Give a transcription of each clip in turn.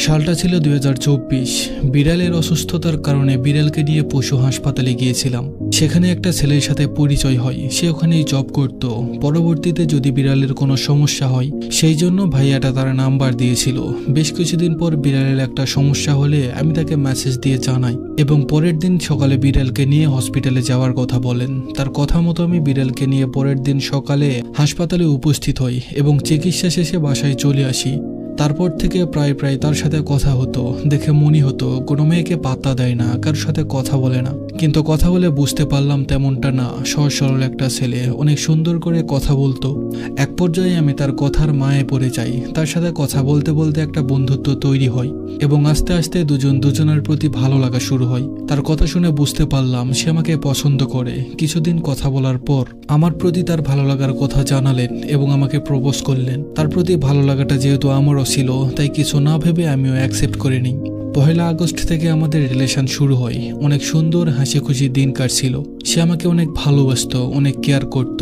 সালটা ছিল 2024। বিড়ালের অসুস্থতার কারণে বিড়ালকে নিয়ে পশু হাসপাতালে গিয়েছিলাম। সেখানে একটা ছেলের সাথে পরিচয় হয়। সে ওখানেই জব করত। পরবর্তীতে যদি বিড়ালের কোনো সমস্যা হয় সেই জন্য ভাইয়াটা তার নাম্বার দিয়েছিল। বেশ কিছুদিন পর বিড়ালের একটা সমস্যা হলে আমি তাকে মেসেজ দিয়ে জানাই এবং পরের দিন সকালে বিড়ালকে নিয়ে হসপিটালে যাওয়ার কথা বলেন। তার কথা মতো আমি বিড়ালকে নিয়ে পরের দিন সকালে হাসপাতালে উপস্থিত হই এবং চিকিৎসা শেষে বাসায় চলে আসি। তারপর থেকে প্রায় তার সাথে কথা হতো। দেখে মনে হতো কোনো মেয়েকে পাত্তা দেয় না, কারোর সাথে কথা বলে না। কিন্তু কথা বলে বুঝতে পারলাম তেমনটা না। সহজ সরল একটা ছেলে, অনেক সুন্দর করে কথা বলতো। এক পর্যায়ে আমি তার কথার মায়ে পড়ে যাই। তার সাথে কথা বলতে বলতে একটা বন্ধুত্ব তৈরি হয় এবং আস্তে আস্তে দুজন দুজনের প্রতি ভালো লাগা শুরু হয়। তার কথা শুনে বুঝতে পারলাম সে আমাকে পছন্দ করে। কিছুদিন কথা বলার পর আমার প্রতি তার ভালো লাগার কথা জানালেন এবং আমাকে প্রপোজ করলেন। তার প্রতি ভালো লাগাটা যেহেতু আমারও ছিল, তাই কিছু না ভেবে আমিও অ্যাকসেপ্ট করে নিই। 1 আগস্ট থেকে আমাদের রিলেশন শুরু হয়। অনেক সুন্দর হাসি খুশি দিন কাটছিল। সে আমাকে অনেক ভালোবাসতো, অনেক কেয়ার করত।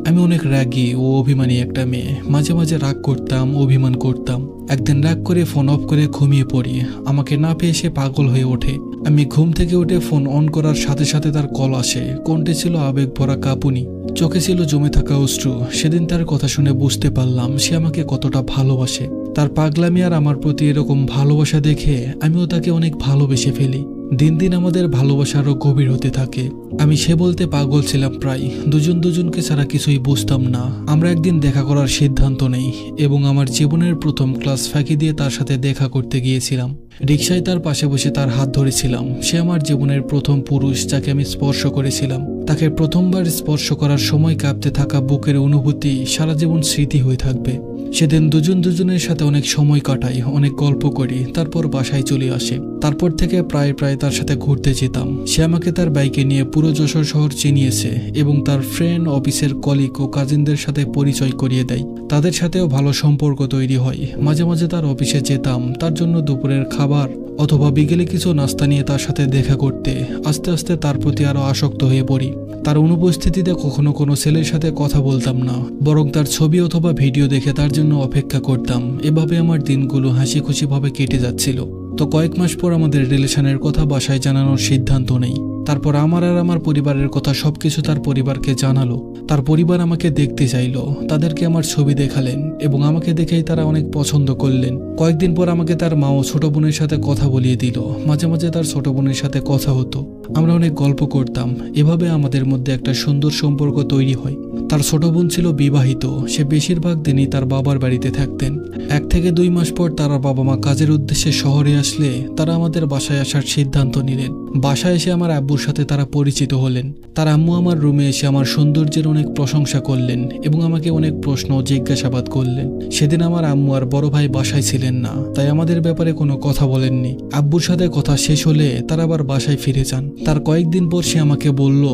আমি অনেক রাগী ও অভিমানী একটা মেয়ে। মাঝে মাঝে রাগ করতাম, অভিমান করতাম। একদিন রাগ করে ফোন অফ করে ঘুমিয়ে পড়ি। আমাকে না পেয়ে সে পাগল হয়ে ওঠে। আমি ঘুম থেকে উঠে ফোন অন করার সাথে সাথে তার কল আসে। কণ্ঠে ছিল আবেগ ভরা কাঁপুনি, চোখে ছিল জমে থাকা অশ্রু। সেদিন তার কথা শুনে বুঝতে পারলাম সে আমাকে কতটা ভালোবাসে। তার পাগলামি আর আমার প্রতি এরকম ভালোবাসা দেখে আমিও তাকে অনেক ভালোবেসে ফেলি। দিন দিন আমাদের ভালোবাসা আরো গভীর হতে থাকে। আমি সে বলতে পাগল ছিলাম প্রায়। দুজন দুজনকে ছাড়া কিছুই বুঝতাম না। আমরা একদিন দেখা করার সিদ্ধান্ত নেই এবং আমার জীবনের প্রথম ক্লাস ফাঁকি দিয়ে তার সাথে দেখা করতে গিয়েছিলাম। রিকশায় তার পাশে বসে তার হাত ধরেছিলাম। সে আমার জীবনের প্রথম পুরুষ যাকে আমি স্পর্শ করেছিলাম। তাকে প্রথমবার স্পর্শ করার সময় কাঁপতে থাকা বুকের অনুভূতি সারা জীবন স্মৃতি হয়ে থাকবে। সেদিন দুজন দুজনের সাথে অনেক সময় কাটাই, অনেক গল্প করি, তারপর বাসায় চলে আসে। তারপর থেকে প্রায় তার সাথে ঘুরতে যেতাম। সে আমাকে তার বাইকে নিয়ে পুরো যশোর শহর চিনিয়েছে এবং তার ফ্রেন্ড, অফিসের কলিগ ও কাজিনদের সাথে পরিচয় করিয়ে দেয়। তাদের সাথেও ভালো সম্পর্ক তৈরি হয়। মাঝে মাঝে তার অফিসে যেতাম তার জন্য দুপুরের খাবার অথবা বিকেলে কিছু নাস্তা নিয়ে তার সাথে দেখা করতে। আস্তে আস্তে তার প্রতি আরো আসক্ত হয়ে পড়ি। তার অনুপস্থিতিতে কখনো কোনো ছেলের সাথে কথা বলতাম না, বরং তার ছবি অথবা ভিডিও দেখে তার জন্য অপেক্ষা করতাম। এভাবে আমার দিনগুলো হাসি খুশি ভাবে কেটে যাচ্ছিল। তো কয়েক মাস পর আমাদের রিলেশনের কথা বাসায় জানানোর সিদ্ধান্ত নেই। তারপর আমার আর আমার পরিবারের কথা সবকিছু তার পরিবারকে জানালো। তার পরিবার আমাকে দেখতে চাইলো, তাদেরকে আমার ছবি দেখালেন এবং আমাকে দেখেই তারা অনেক পছন্দ করলেন। কয়েকদিন পর আমাকে তার মা ও ছোট বোনের সাথে কথা বলিয়ে দিল। মাঝে মাঝে তার ছোট বোনের সাথে কথা হতো, আমরা অনেক গল্প করতাম। এভাবে আমাদের মধ্যে একটা সুন্দর সম্পর্ক তৈরি হয়। তার ছোট বোন ছিল বিবাহিত। সে বেশিরভাগ দিনই তার বাবার বাড়িতে থাকতেন। 1 থেকে 2 মাস পর তার বাবা মা কাজের উদ্দেশ্যে শহরে আসলে তারা আমাদের বাসায় আসার সিদ্ধান্ত নিলেন। বাসায় এসে আমার আব্বুর সাথে তারা পরিচিত হলেন। তার আম্মু আমার রুমে এসে আমার সৌন্দর্যের অনেক প্রশংসা করলেন এবং আমাকে অনেক প্রশ্ন ও জিজ্ঞাসাবাদ করলেন। সেদিন আমার আম্মু আর বড় ভাই বাসায় ছিলেন না, তাই আমাদের ব্যাপারে কোনো কথা বলেননি। আব্বুর সাথে কথা শেষ হলে তারা আবার বাসায় ফিরে যান। তার কয়েকদিন পর সে আমাকে বলল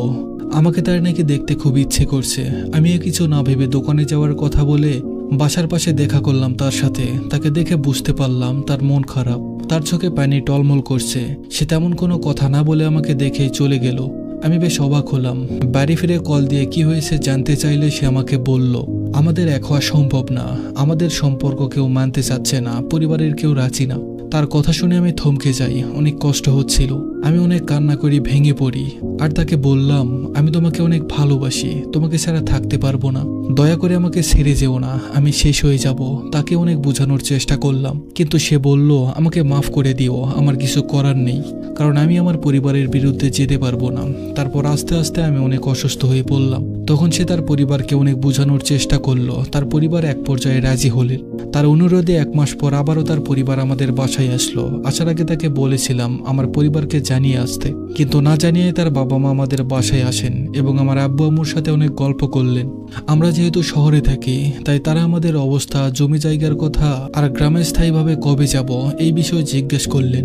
আমাকে তার নাকি দেখতে খুব ইচ্ছে করছে। আমিও কিছু না ভেবে দোকানে যাওয়ার কথা বলে বাসার পাশে দেখা করলাম তার সাথে। তাকে দেখে বুঝতে পারলাম তার মন খারাপ, তার চোখে পানি টলমল করছে। সে তেমন কোনো কথা না বলে আমাকে দেখেই চলে গেল। আমি বেশ অবাক হলাম। বাড়ি ফিরে কল দিয়ে কি হয়েছে জানতে চাইলে সে আমাকে বলল আমাদের এক হওয়া সম্ভব না, আমাদের সম্পর্ক কেউ মানতে চাচ্ছে না, পরিবারের কেউ রাজি না। তার কথা শুনে আমি থমকে যাই। অনেক কষ্ট হচ্ছিল। আমি অনেক কান্না করি, ভেঙে পড়ি আর তাকে বললাম আমি তোমাকে অনেক ভালোবাসি, তোমাকে ছাড়া থাকতে পারবো না, দয়া করে আমাকে ছেড়ে যেও না, আমি শেষ হয়ে যাব। তাকে অনেক বোঝানোর চেষ্টা করলাম, কিন্তু সে বলল আমাকে মাফ করে দিও, আমার কিছু করার নেই, কারণ আমি আমার পরিবারের বিরুদ্ধে যেতে পারবো না। তারপর আস্তে আস্তে আমি অনেক অসুস্থ হয়ে পড়লাম। তখন সে তার পরিবারকে অনেক বোঝানোর চেষ্টা করলো। তার পরিবার এক পর্যায়ে রাজি হলেন। তার অনুরোধে 1 মাস পর আবারও তার পরিবার আমাদের বাসায় আসলো। আসার আগে তাকে বলেছিলাম আমার পরিবারকে জানিয়ে আসতে, কিন্তু না জানিয়ে তার বাবা মা আমাদের বাসায় আসেন এবং আমার আব্বু আম্মুর সাথে অনেক গল্প করলেন। আমরা যেহেতু শহরে থাকি তাই তারা আমাদের অবস্থা, জমি জায়গার কথা আর গ্রামে স্থায়ীভাবে কবে যাব এই বিষয়ে জিজ্ঞেস করলেন।